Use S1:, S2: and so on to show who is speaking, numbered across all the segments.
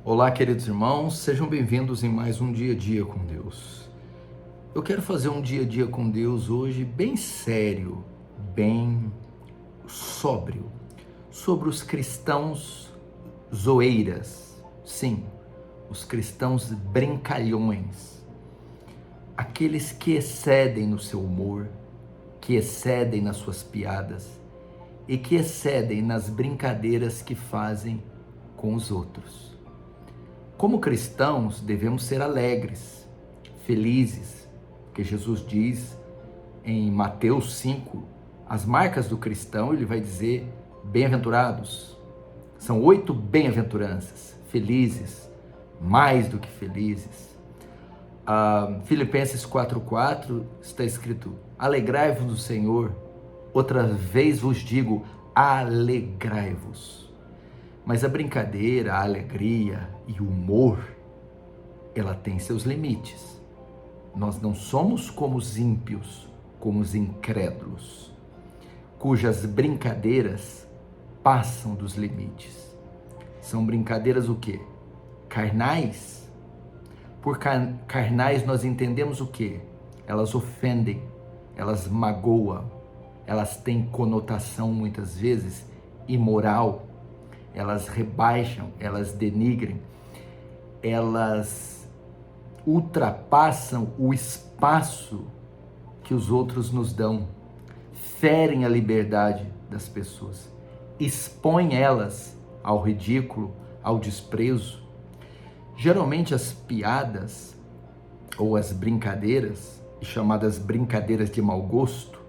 S1: Olá, queridos irmãos, sejam bem-vindos em mais um Dia a Dia com Deus. Eu quero fazer um dia a dia com Deus hoje bem sério, bem sóbrio, sobre os cristãos zoeiras. Sim, os cristãos brincalhões, aqueles que excedem no seu humor, que excedem nas suas piadas e que excedem nas brincadeiras que fazem com os outros. Como cristãos, devemos ser alegres, felizes, porque Jesus diz em Mateus 5, as marcas do cristão, ele vai dizer bem-aventurados. São 8 bem-aventuranças, felizes, mais do que felizes. Filipenses 4,4 está escrito, alegrai-vos no Senhor, outra vez vos digo, alegrai-vos. Mas a brincadeira, a alegria e o humor, ela tem seus limites. Nós não somos como os ímpios, como os incrédulos, cujas brincadeiras passam dos limites. São brincadeiras o quê? Carnais. Por carnais nós entendemos o quê? Elas ofendem, elas magoam, elas têm conotação muitas vezes imoral. Elas rebaixam, elas denigrem, elas ultrapassam o espaço que os outros nos dão, ferem a liberdade das pessoas, expõem elas ao ridículo, ao desprezo. Geralmente as piadas ou as brincadeiras, chamadas brincadeiras de mau gosto,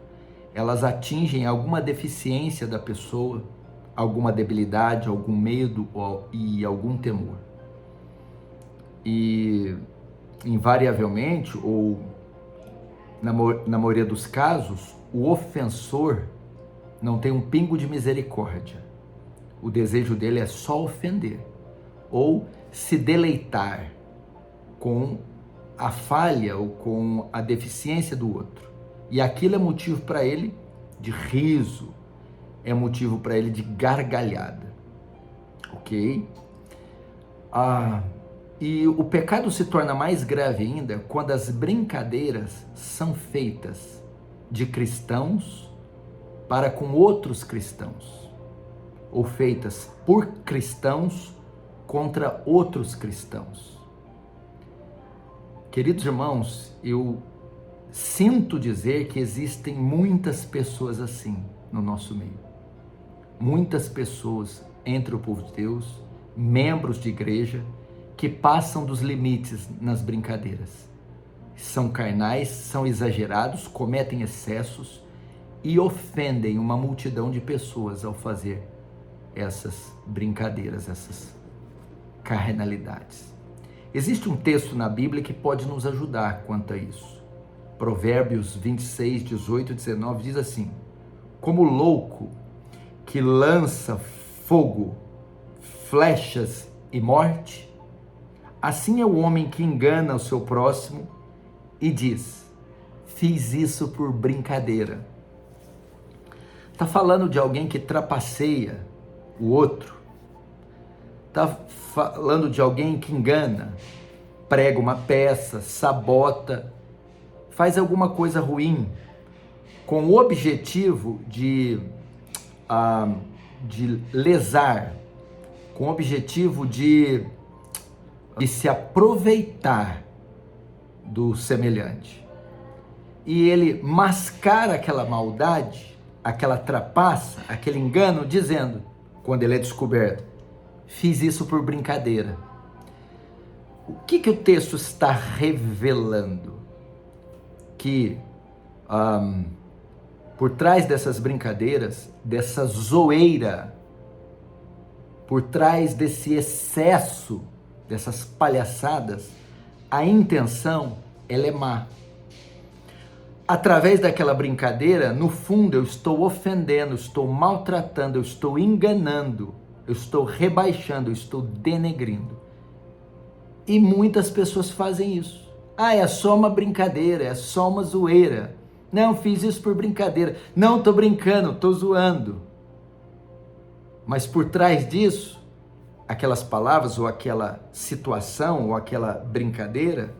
S1: elas atingem alguma deficiência da pessoa, alguma debilidade, algum medo e algum temor. E invariavelmente, ou na maioria dos casos, o ofensor não tem um pingo de misericórdia. O desejo dele é só ofender ou se deleitar com a falha ou com a deficiência do outro. E aquilo é motivo para ele de riso, é motivo para ele de gargalhada, ok? E o pecado se torna mais grave ainda quando as brincadeiras são feitas de cristãos para com outros cristãos, ou feitas por cristãos contra outros cristãos. Queridos irmãos, eu sinto dizer que existem muitas pessoas assim no nosso meio. Muitas pessoas entre o povo de Deus, membros de igreja, que passam dos limites nas brincadeiras. São carnais, são exagerados, cometem excessos e ofendem uma multidão de pessoas ao fazer essas brincadeiras, essas carnalidades. Existe um texto na Bíblia que pode nos ajudar quanto a isso. Provérbios 26, 18 e 19 diz assim, como louco que lança fogo, flechas e morte, assim é o homem que engana o seu próximo e diz, fiz isso por brincadeira. Está falando de alguém que trapaceia o outro, está falando de alguém que engana, prega uma peça, sabota, faz alguma coisa ruim, com o objetivo de lesar, com o objetivo de se aproveitar do semelhante. E ele mascara aquela maldade, aquela trapaça, aquele engano, dizendo, quando ele é descoberto, fiz isso por brincadeira. O que o texto está revelando? Que por trás dessas brincadeiras, dessa zoeira, por trás desse excesso, dessas palhaçadas, a intenção, ela é má. Através daquela brincadeira, no fundo, eu estou ofendendo, eu estou maltratando, eu estou enganando, eu estou rebaixando, eu estou denegrindo. E muitas pessoas fazem isso. É só uma brincadeira, é só uma zoeira. Não, fiz isso por brincadeira. Não, tô brincando, tô zoando. Mas por trás disso, aquelas palavras ou aquela situação ou aquela brincadeira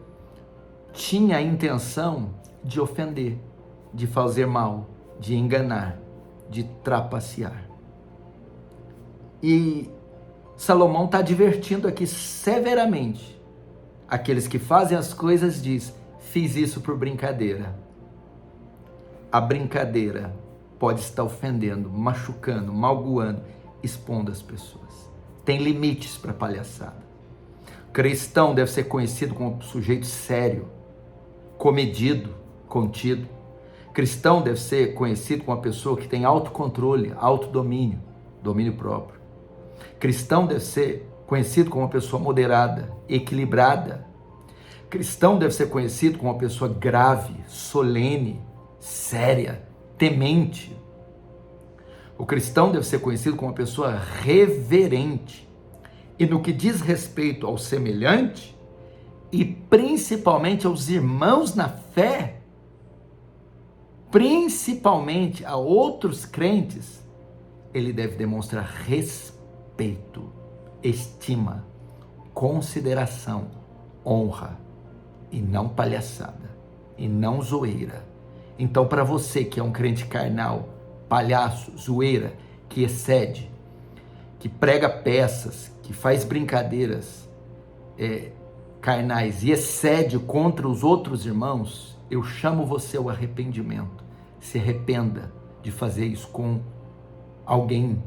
S1: tinha a intenção de ofender, de fazer mal, de enganar, de trapacear. E Salomão está advertindo aqui severamente aqueles que fazem as coisas, diz: fiz isso por brincadeira. A brincadeira pode estar ofendendo, machucando, magoando, expondo as pessoas. Tem limites para palhaçada. Cristão deve ser conhecido como um sujeito sério, comedido, contido. Cristão deve ser conhecido como uma pessoa que tem autocontrole, autodomínio, domínio próprio. Cristão deve ser conhecido como uma pessoa moderada, equilibrada. Cristão deve ser conhecido como uma pessoa grave, solene, séria, temente. O cristão deve ser conhecido como uma pessoa reverente. E no que diz respeito ao semelhante, e principalmente aos irmãos na fé, principalmente a outros crentes, ele deve demonstrar respeito, estima, consideração, honra, e não palhaçada, e não zoeira. Então, para você que é um crente carnal, palhaço, zoeira, que excede, que prega peças, que faz brincadeiras carnais e excede contra os outros irmãos, eu chamo você ao arrependimento. Se arrependa de fazer isso com alguém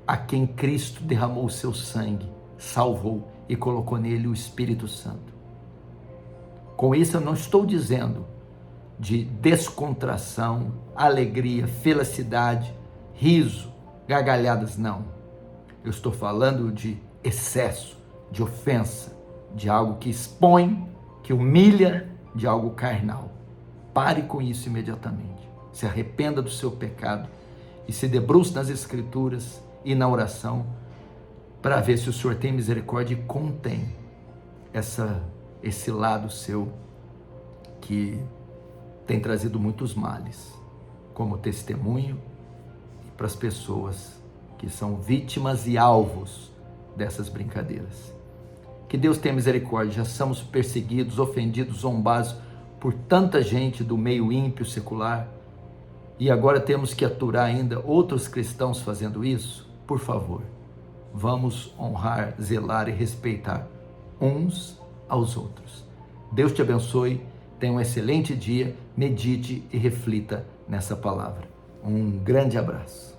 S1: a quem Cristo derramou o seu sangue, salvou e colocou nele o Espírito Santo. Com isso eu não estou dizendo de descontração, alegria, felicidade, riso, gargalhadas, não. Eu estou falando de excesso, de ofensa, de algo que expõe, que humilha, de algo carnal. Pare com isso imediatamente. Se arrependa do seu pecado e se debruce nas Escrituras e na oração para ver se o Senhor tem misericórdia e contém esse lado seu que tem trazido muitos males, como testemunho para as pessoas que são vítimas e alvos dessas brincadeiras. Que Deus tenha misericórdia. Já somos perseguidos, ofendidos, zombados por tanta gente do meio ímpio secular, e agora temos que aturar ainda outros cristãos fazendo isso. Por favor, vamos honrar, zelar e respeitar uns aos outros. Deus te abençoe, tenha um excelente dia, medite e reflita nessa palavra. Um grande abraço.